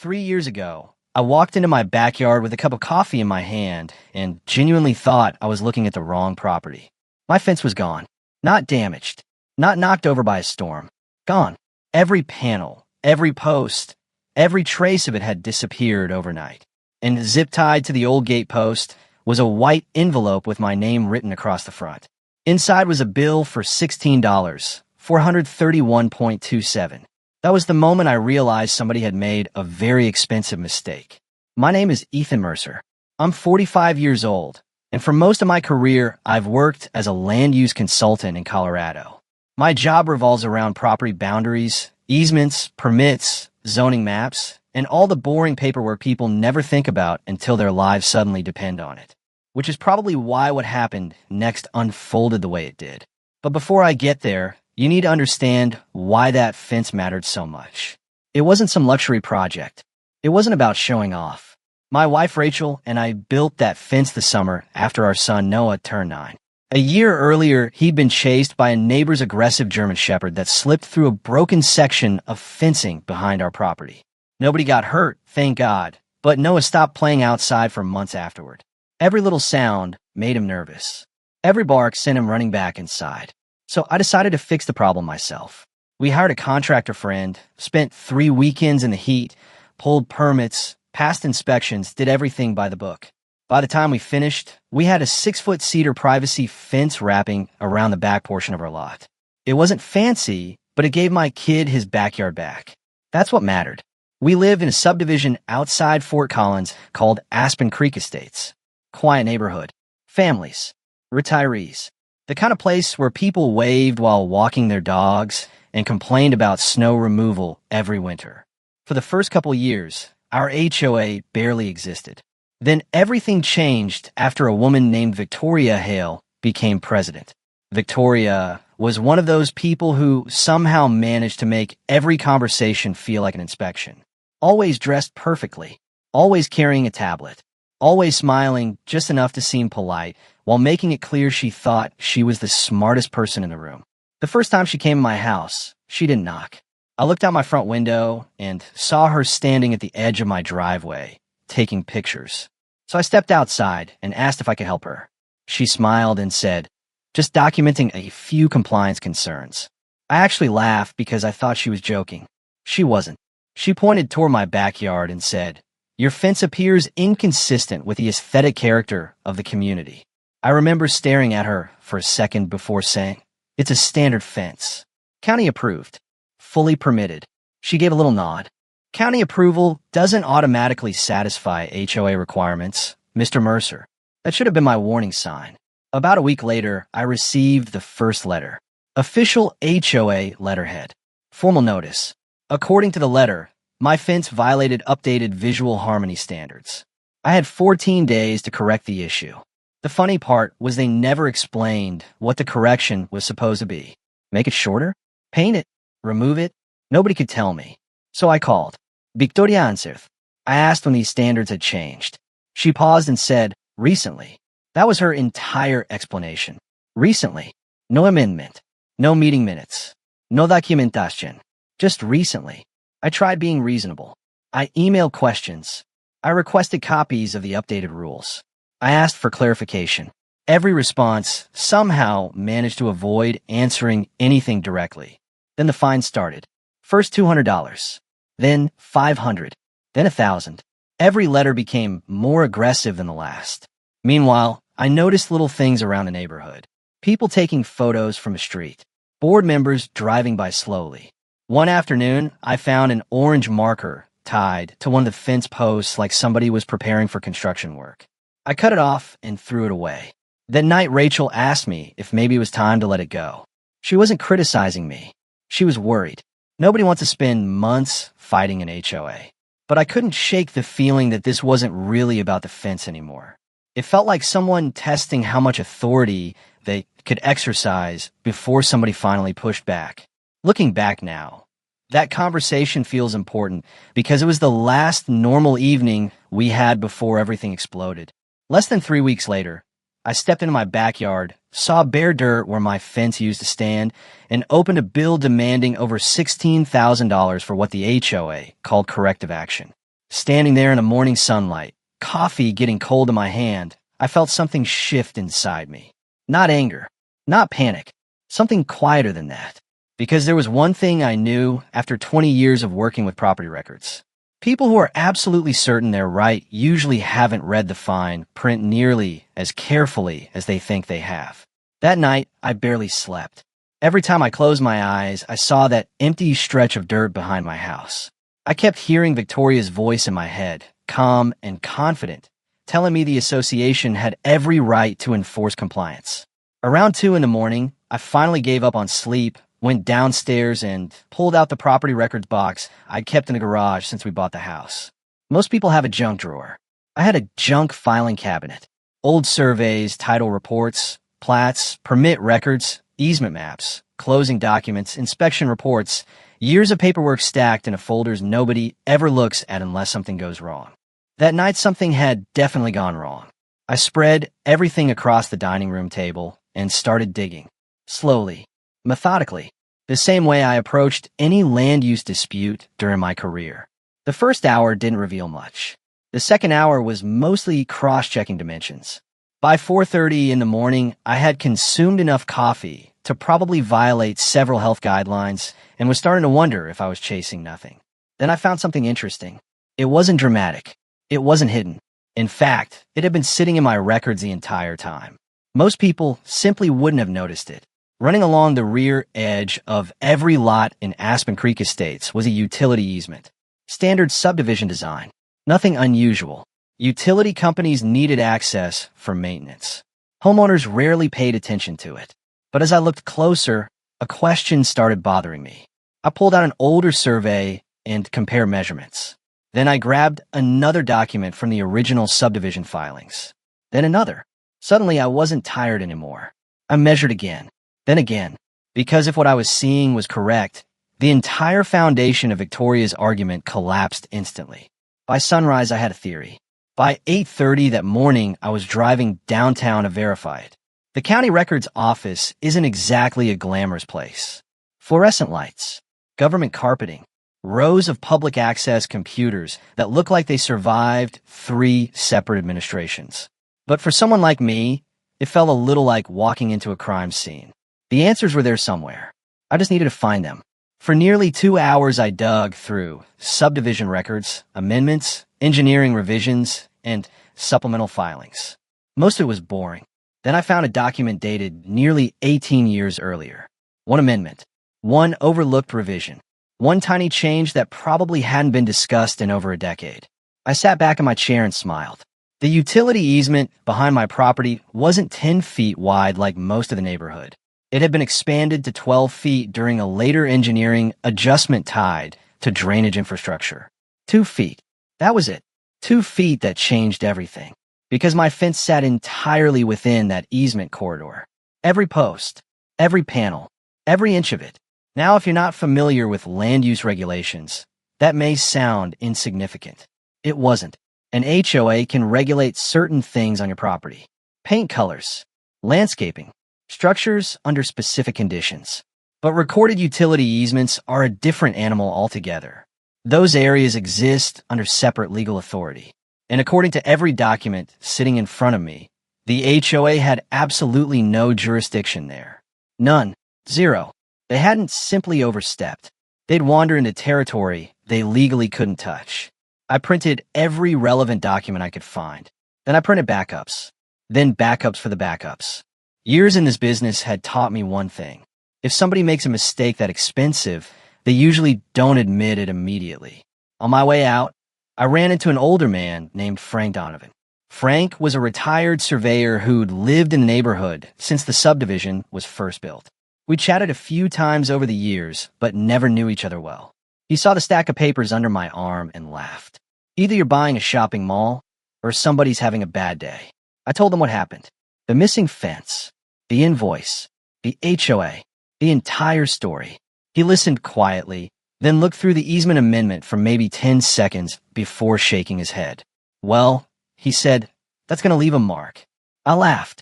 3 years ago, I walked into my backyard with a cup of coffee in my hand and genuinely thought I was looking at the wrong property. My fence was gone. Not damaged. Not knocked over by a storm. Gone. Every panel, every post, every trace of it had disappeared overnight. And zip-tied to the old gate post was a white envelope with my name written across the front. Inside was a bill for $16, $431.27. That was the moment I realized somebody had made a very expensive mistake. My name is Ethan Mercer. I'm 45 years old, and for most of my career, I've worked as a land use consultant in Colorado. My job revolves around property boundaries, easements, permits, zoning maps, and all the boring paperwork people never think about until their lives suddenly depend on it. Which is probably why what happened next unfolded the way it did. But before I get there, you need to understand why that fence mattered so much. It wasn't some luxury project. It wasn't about showing off. My wife Rachel and I built that fence the summer after our son Noah turned 9. A year earlier, he'd been chased by a neighbor's aggressive German Shepherd that slipped through a broken section of fencing behind our property. Nobody got hurt, thank God, but Noah stopped playing outside for months afterward. Every little sound made him nervous. Every bark sent him running back inside. So I decided to fix the problem myself. We hired a contractor friend, spent 3 weekends in the heat, pulled permits, passed inspections, did everything by the book. By the time we finished, we had a 6-foot cedar privacy fence wrapping around the back portion of our lot. It wasn't fancy, but it gave my kid his backyard back. That's what mattered. We live in a subdivision outside Fort Collins called Aspen Creek Estates. Quiet neighborhood. Families. Retirees. The kind of place where people waved while walking their dogs and complained about snow removal every winter. For the first couple years, our HOA barely existed. Then everything changed after a woman named Victoria Hale became president. Victoria was one of those people who somehow managed to make every conversation feel like an inspection. Always dressed perfectly, always carrying a tablet, always smiling just enough to seem polite, while making it clear she thought she was the smartest person in the room. The first time she came to my house, she didn't knock. I looked out my front window and saw her standing at the edge of my driveway, taking pictures. So I stepped outside and asked if I could help her. She smiled and said, "Just documenting a few compliance concerns." I actually laughed because I thought she was joking. She wasn't. She pointed toward my backyard and said, "Your fence appears inconsistent with the aesthetic character of the community." I remember staring at her for a second before saying, "It's a standard fence. County approved. Fully permitted." She gave a little nod. "County approval doesn't automatically satisfy HOA requirements, Mr. Mercer." That should have been my warning sign. About a week later, I received the first letter. Official HOA letterhead. Formal notice. According to the letter, my fence violated updated visual harmony standards. I had 14 days to correct the issue. The funny part was they never explained what the correction was supposed to be. Make it shorter? Paint it? Remove it? Nobody could tell me. So I called. Victoria answered. I asked when these standards had changed. She paused and said, "Recently." That was her entire explanation. Recently. No amendment. No meeting minutes. No documentation. Just recently. I tried being reasonable. I emailed questions. I requested copies of the updated rules. I asked for clarification. Every response somehow managed to avoid answering anything directly. Then the fine started. First $200, then $500, then $1,000. Every letter became more aggressive than the last. Meanwhile, I noticed little things around the neighborhood. People taking photos from a street. Board members driving by slowly. One afternoon, I found an orange marker tied to one of the fence posts like somebody was preparing for construction work. I cut it off and threw it away. That night, Rachel asked me if maybe it was time to let it go. She wasn't criticizing me. She was worried. Nobody wants to spend months fighting an HOA. But I couldn't shake the feeling that this wasn't really about the fence anymore. It felt like someone testing how much authority they could exercise before somebody finally pushed back. Looking back now, that conversation feels important because it was the last normal evening we had before everything exploded. Less than 3 weeks later, I stepped into my backyard, saw bare dirt where my fence used to stand, and opened a bill demanding over $16,000 for what the HOA called corrective action. Standing there in the morning sunlight, coffee getting cold in my hand, I felt something shift inside me. Not anger, not panic, something quieter than that. Because there was one thing I knew after 20 years of working with property records. People who are absolutely certain they're right usually haven't read the fine print nearly as carefully as they think they have. That night, I barely slept. Every time I closed my eyes, I saw that empty stretch of dirt behind my house. I kept hearing Victoria's voice in my head, calm and confident, telling me the association had every right to enforce compliance. Around 2 in the morning, I finally gave up on sleep, went downstairs, and pulled out the property records box I'd kept in the garage since we bought the house. Most people have a junk drawer. I had a junk filing cabinet. Old surveys, title reports, plats, permit records, easement maps, closing documents, inspection reports, years of paperwork stacked in folders nobody ever looks at unless something goes wrong. That night, something had definitely gone wrong. I spread everything across the dining room table and started digging. Slowly, methodically, the same way I approached any land use dispute during my career. The first hour didn't reveal much. The second hour was mostly cross-checking dimensions. By 4:30 in the morning, I had consumed enough coffee to probably violate several health guidelines and was starting to wonder if I was chasing nothing. Then I found something interesting. It wasn't dramatic. It wasn't hidden. In fact, it had been sitting in my records the entire time. Most people simply wouldn't have noticed it. Running along the rear edge of every lot in Aspen Creek Estates was a utility easement. Standard subdivision design. Nothing unusual. Utility companies needed access for maintenance. Homeowners rarely paid attention to it. But as I looked closer, a question started bothering me. I pulled out an older survey and compared measurements. Then I grabbed another document from the original subdivision filings. Then another. Suddenly, I wasn't tired anymore. I measured again. Then again. Because if what I was seeing was correct, the entire foundation of Victoria's argument collapsed instantly. By sunrise, I had a theory. By 8:30 that morning, I was driving downtown to verify it. The county records office isn't exactly a glamorous place. Fluorescent lights, government carpeting, rows of public access computers that look like they survived 3 separate administrations. But for someone like me, it felt a little like walking into a crime scene. The answers were there somewhere. I just needed to find them. For nearly 2 hours, I dug through subdivision records, amendments, engineering revisions, and supplemental filings. Most of it was boring. Then I found a document dated nearly 18 years earlier. One amendment, one overlooked revision, one tiny change that probably hadn't been discussed in over a decade. I sat back in my chair and smiled. The utility easement behind my property wasn't 10 feet wide like most of the neighborhood. It had been expanded to 12 feet during a later engineering adjustment tied to drainage infrastructure. 2 feet. That was it. 2 feet that changed everything. Because my fence sat entirely within that easement corridor. Every post, every panel, every inch of it. Now, if you're not familiar with land use regulations, that may sound insignificant. It wasn't. An HOA can regulate certain things on your property. Paint colors, landscaping, structures under specific conditions. But recorded utility easements are a different animal altogether. Those areas exist under separate legal authority. And according to every document sitting in front of me, the HOA had absolutely no jurisdiction there. None. Zero. They hadn't simply overstepped. They'd wander into territory they legally couldn't touch. I printed every relevant document I could find. Then I printed backups. Then backups for the backups. Years in this business had taught me one thing. If somebody makes a mistake that expensive, they usually don't admit it immediately. On my way out, I ran into an older man named Frank Donovan. Frank was a retired surveyor who'd lived in the neighborhood since the subdivision was first built. We chatted a few times over the years, but never knew each other well. He saw the stack of papers under my arm and laughed. Either you're buying a shopping mall, or somebody's having a bad day. I told him what happened. The missing fence, the invoice, the HOA, the entire story. He listened quietly, then looked through the easement amendment for maybe 10 seconds before shaking his head. Well, he said, that's going to leave a mark. I laughed.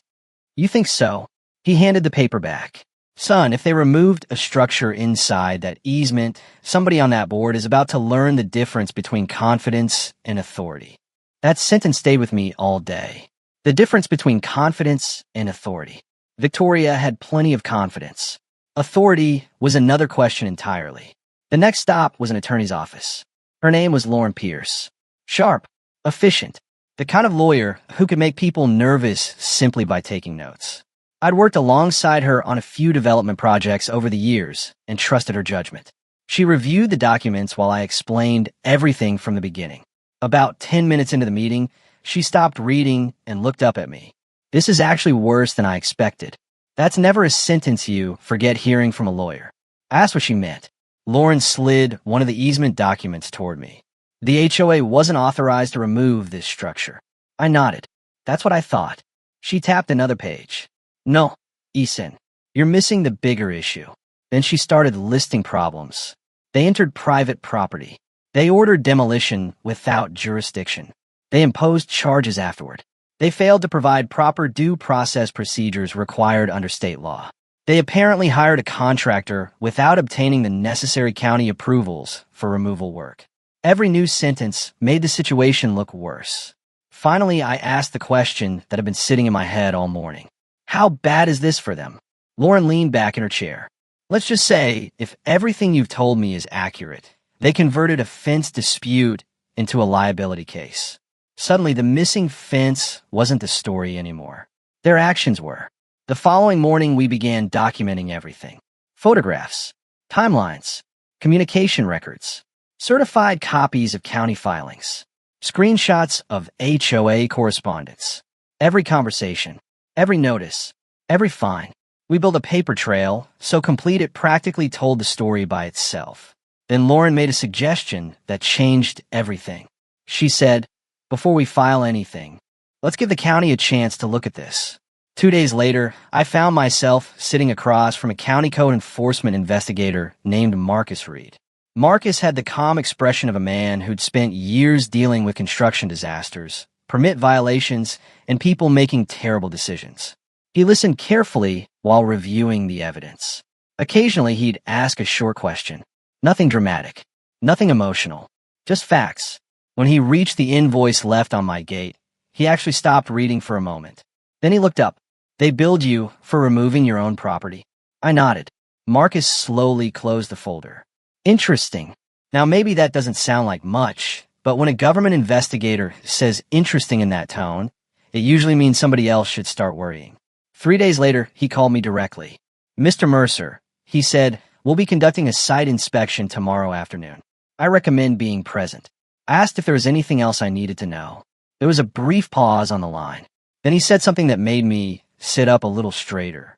You think so? He handed the paper back. Son, if they removed a structure inside that easement, somebody on that board is about to learn the difference between confidence and authority. That sentence stayed with me all day. The difference between confidence and authority. Victoria had plenty of confidence. Authority was another question entirely. The next stop was an attorney's office. Her name was Lauren Pierce. Sharp, efficient, the kind of lawyer who could make people nervous simply by taking notes. I'd worked alongside her on a few development projects over the years and trusted her judgment. She reviewed the documents while I explained everything from the beginning. About 10 minutes into the meeting, she stopped reading and looked up at me. This is actually worse than I expected. That's never a sentence you forget hearing from a lawyer. I asked what she meant. Lauren slid one of the easement documents toward me. The HOA wasn't authorized to remove this structure. I nodded. That's what I thought. She tapped another page. No, Eason, you're missing the bigger issue. Then she started listing problems. They entered private property. They ordered demolition without jurisdiction. They imposed charges afterward. They failed to provide proper due process procedures required under state law. They apparently hired a contractor without obtaining the necessary county approvals for removal work. Every new sentence made the situation look worse. Finally, I asked the question that had been sitting in my head all morning. How bad is this for them? Lauren leaned back in her chair. Let's just say, if everything you've told me is accurate, they converted a fence dispute into a liability case. Suddenly, the missing fence wasn't the story anymore. Their actions were. The following morning, we began documenting everything. Photographs, timelines, communication records, certified copies of county filings, screenshots of HOA correspondence, every conversation, every notice, every fine. We built a paper trail, so complete it practically told the story by itself. Then Lauren made a suggestion that changed everything. She said, before we file anything, let's give the county a chance to look at this. 2 days later, I found myself sitting across from a county code enforcement investigator named Marcus Reed. Marcus had the calm expression of a man who'd spent years dealing with construction disasters, permit violations, and people making terrible decisions. He listened carefully while reviewing the evidence. Occasionally, he'd ask a short question. Nothing dramatic, nothing emotional, just facts. When he reached the invoice left on my gate, he actually stopped reading for a moment. Then he looked up. They billed you for removing your own property. I nodded. Marcus slowly closed the folder. Interesting. Now, maybe that doesn't sound like much, but when a government investigator says interesting in that tone, it usually means somebody else should start worrying. 3 days later, he called me directly. Mr. Mercer, he said, we'll be conducting a site inspection tomorrow afternoon. I recommend being present. I asked if there was anything else I needed to know. There was a brief pause on the line. Then he said something that made me sit up a little straighter.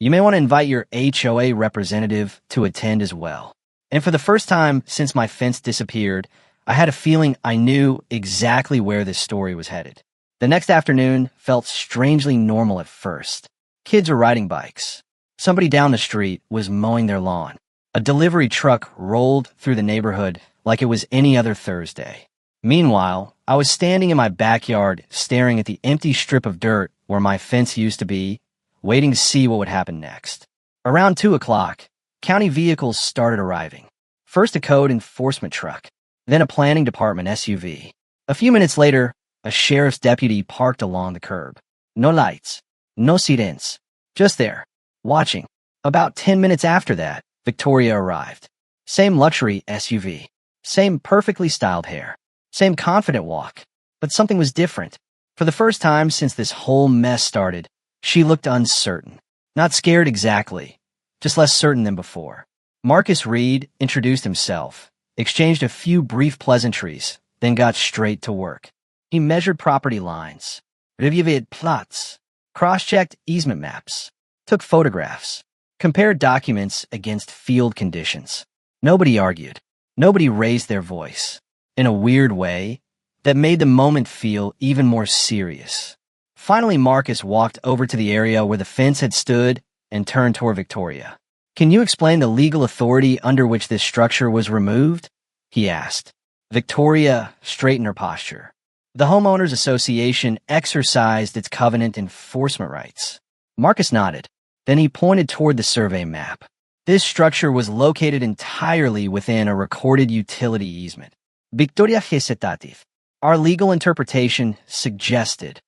You may want to invite your HOA representative to attend as well. And for the first time since my fence disappeared, I had a feeling I knew exactly where this story was headed. The next afternoon felt strangely normal at first. Kids were riding bikes. Somebody down the street was mowing their lawn. A delivery truck rolled through the neighborhood like it was any other Thursday. Meanwhile, I was standing in my backyard staring at the empty strip of dirt where my fence used to be, waiting to see what would happen next. Around 2 o'clock, county vehicles started arriving. First a code enforcement truck, then a planning department SUV. A few minutes later, a sheriff's deputy parked along the curb. No lights, no sirens, just there, watching. About 10 minutes after that, Victoria arrived. Same luxury SUV, same perfectly styled hair, same confident walk, but something was different. For the first time since this whole mess started, she looked uncertain. Not scared exactly, just less certain than before. Marcus Reed introduced himself, exchanged a few brief pleasantries, then got straight to work. He measured property lines, reviewed plots, cross-checked easement maps, took photographs, compared documents against field conditions. Nobody argued. Nobody raised their voice. In a weird way, that made the moment feel even more serious. Finally, Marcus walked over to the area where the fence had stood and turned toward Victoria. Can you explain the legal authority under which this structure was removed? He asked. Victoria straightened her posture. The Homeowners Association exercised its covenant enforcement rights. Marcus nodded. Then he pointed toward the survey map. This structure was located entirely within a recorded utility easement. Victoria hesitative. Our legal interpretation suggested.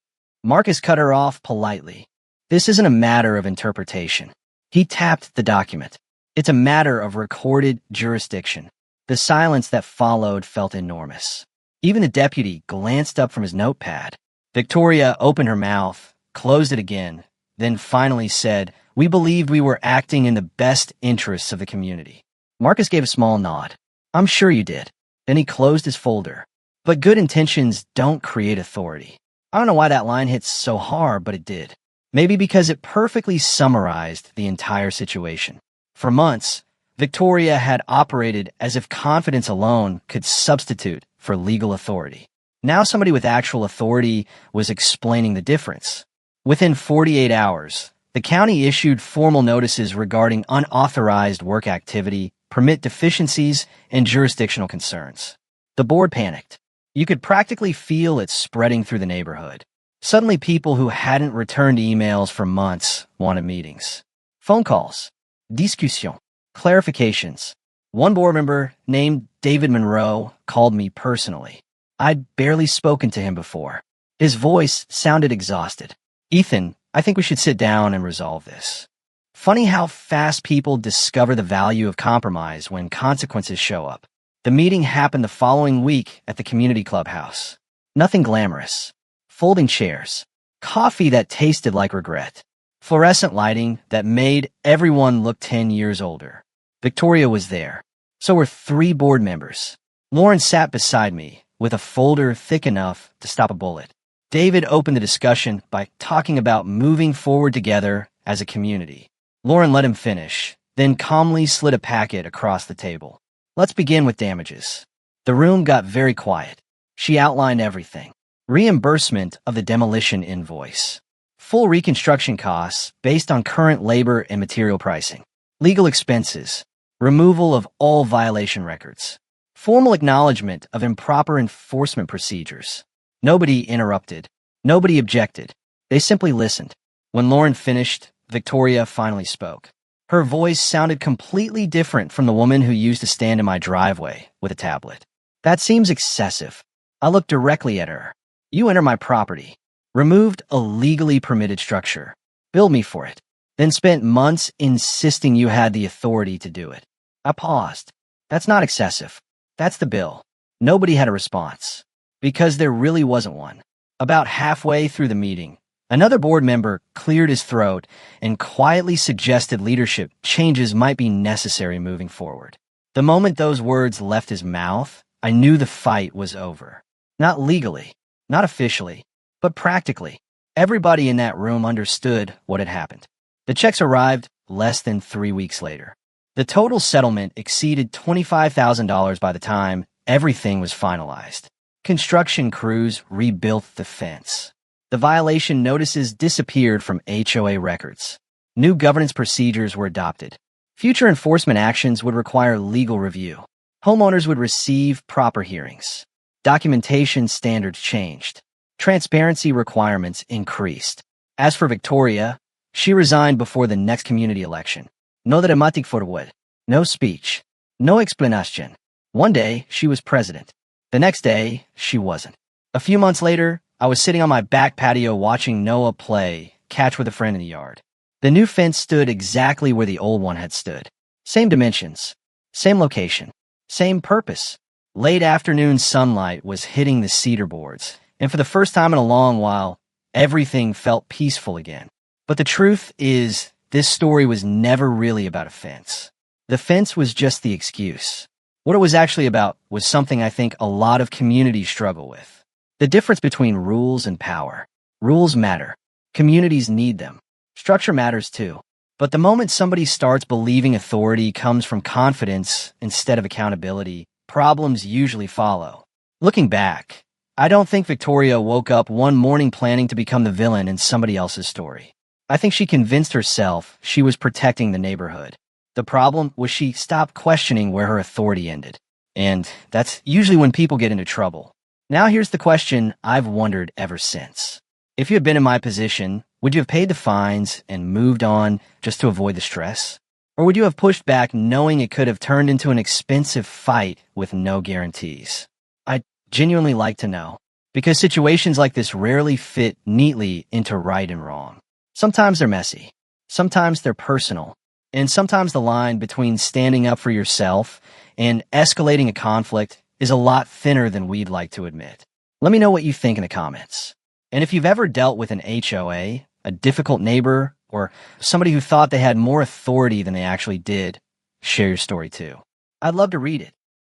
Marcus cut her off politely. This isn't a matter of interpretation. He tapped the document. It's a matter of recorded jurisdiction. The silence that followed felt enormous. Even the deputy glanced up from his notepad. Victoria opened her mouth, closed it again, then finally said, "We believed we were acting in the best interests of the community." Marcus gave a small nod. "I'm sure you did." Then he closed his folder. But good intentions don't create authority. I don't know why that line hits so hard, but it did. Maybe because it perfectly summarized the entire situation. For months, Victoria had operated as if confidence alone could substitute for legal authority. Now somebody with actual authority was explaining the difference. Within 48 hours, the county issued formal notices regarding unauthorized work activity, permit deficiencies, and jurisdictional concerns. The board panicked. You could practically feel it spreading through the neighborhood. Suddenly, people who hadn't returned emails for months wanted meetings. Phone calls, discussion, clarifications. One board member named David Monroe called me personally. I'd barely spoken to him before. His voice sounded exhausted. "Ethan, I think we should sit down and resolve this." Funny how fast people discover the value of compromise when consequences show up. The meeting happened the following week at the community clubhouse. Nothing glamorous. Folding chairs. Coffee that tasted like regret. Fluorescent lighting that made everyone look 10 years older. Victoria was there. So were 3 board members. Lauren sat beside me, with a folder thick enough to stop a bullet. David opened the discussion by talking about moving forward together as a community. Lauren let him finish, then calmly slid a packet across the table. "Let's begin with damages." The room got very quiet. She outlined everything. Reimbursement of the demolition invoice. Full reconstruction costs based on current labor and material pricing. Legal expenses. Removal of all violation records. Formal acknowledgement of improper enforcement procedures. Nobody interrupted. Nobody objected. They simply listened. When Lauren finished, Victoria finally spoke. Her voice sounded completely different from the woman who used to stand in my driveway with a tablet. "That seems excessive." I looked directly at her. "You enter my property, removed a legally permitted structure, billed me for it, then spent months insisting you had the authority to do it." I paused. "That's not excessive. That's the bill." Nobody had a response, because there really wasn't one. About halfway through the meeting, another board member cleared his throat and quietly suggested leadership changes might be necessary moving forward. The moment those words left his mouth, I knew the fight was over. Not legally, not officially, but practically. Everybody in that room understood what had happened. The checks arrived less than 3 weeks later. The total settlement exceeded $25,000 by the time everything was finalized. Construction crews rebuilt the fence. The violation notices disappeared from HOA records. New governance procedures were adopted. Future enforcement actions would require legal review. Homeowners would receive proper hearings. Documentation standards changed. Transparency requirements increased. As for Victoria, she resigned before the next community election. No dramatic forward. No speech. No explanation. One day, she was president. The next day, she wasn't. A few months later, I was sitting on my back patio watching Noah play catch with a friend in the yard. The new fence stood exactly where the old one had stood. Same dimensions. Same location. Same purpose. Late afternoon sunlight was hitting the cedar boards, and for the first time in a long while, everything felt peaceful again. But the truth is, this story was never really about a fence. The fence was just the excuse. What it was actually about was something I think a lot of communities struggle with. The difference between rules and power. Rules matter. Communities need them. Structure matters too. But the moment somebody starts believing authority comes from confidence instead of accountability, problems usually follow. Looking back, I don't think Victoria woke up one morning planning to become the villain in somebody else's story. I think she convinced herself she was protecting the neighborhood. The problem was she stopped questioning where her authority ended. And that's usually when people get into trouble. Now here's the question I've wondered ever since. If you had been in my position, would you have paid the fines and moved on just to avoid the stress? Or would you have pushed back knowing it could have turned into an expensive fight with no guarantees? I'd genuinely like to know, because situations like this rarely fit neatly into right and wrong. Sometimes they're messy, sometimes they're personal, and sometimes the line between standing up for yourself and escalating a conflict is a lot thinner than we'd like to admit. Let me know what you think in the comments. And if you've ever dealt with an HOA, a difficult neighbor, or somebody who thought they had more authority than they actually did, share your story too. I'd love to read it.